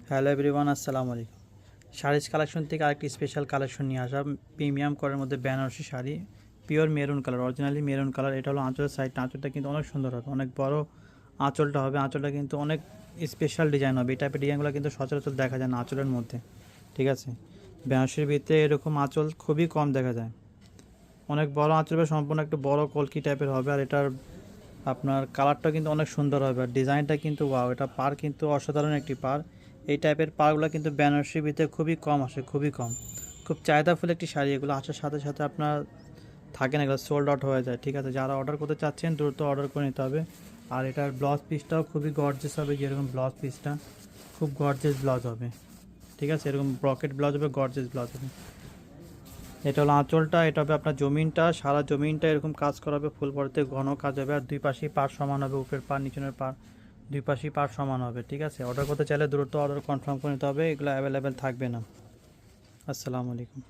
Hello everyone, আসসালামু আলাইকুম। Saris collection থেকে আরেকটি স্পেশাল কালেকশন নিয়ে আসা, প্রিমিয়াম করার মধ্যে Banarasi sari, pure maroon colour, originally maroon colour. এটা হলো আঁচলের সাইডটা, আঁচলটা কিন্তু অনেক সুন্দর হবে, অনেক বড় আঁচলটা হবে। আঁচলটা কিন্তু অনেক স্পেশাল ডিজাইন হবে। এই টাইপের ডিজাইনগুলো কিন্তু সচরাচর দেখা যায় না আঁচলের মধ্যে, ঠিক আছে। বেনারসির ভিতরে এরকম আঁচল খুবই কম দেখা যায়। অনেক বড় আঁচল হবে, সম্পূর্ণ একটু বড় কলকি টাইপের হবে। আর এটার আপনার কালারটা কিন্তু অনেক সুন্দর হবে, আর ডিজাইনটা কিন্তু ওয়াও। এটা পার কিন্তু অসাধারণ একটি পার। এই টাইপের পারগুলো কিন্তু বেনারসির ভিতরে খুবই কম আসে, খুবই কম। খুব চাহিদাফুল একটি শাড়ি। এগুলো আসার সাথে সাথে আপনার থাকে না, এগুলো সোল্ড আউট হয়ে যায়, ঠিক আছে। যারা অর্ডার করতে চাচ্ছেন দ্রুত অর্ডার করে নিতে হবে। আর এটার ব্লাউজ পিসটাও খুবই গর্জেস হবে, যেরকম ব্লাউজ পিসটা খুব গর্জেস ব্লাউজ হবে, ঠিক আছে। এরকম ব্রকেট ব্লাউজ হবে, গর্জেস ব্লাউজ হবে। এটা হলো আঁচলটা, এটা হবে আপনার জমিনটা, সারা জমিনটা এরকম কাজ করা হবে, ফুল পড়তে ঘন কাজ হবে। আর দুই পাশেই পার সমান হবে, উপরের পার নিচনের পার দুই পাশেই পার সমান হবে, ঠিক আছে। অর্ডার করতে চাইলে দ্রুত অর্ডার কনফার্ম করে নিতে হবে, এগুলো অ্যাভেলেবেল থাকবে না। আসসালামু আলাইকুম।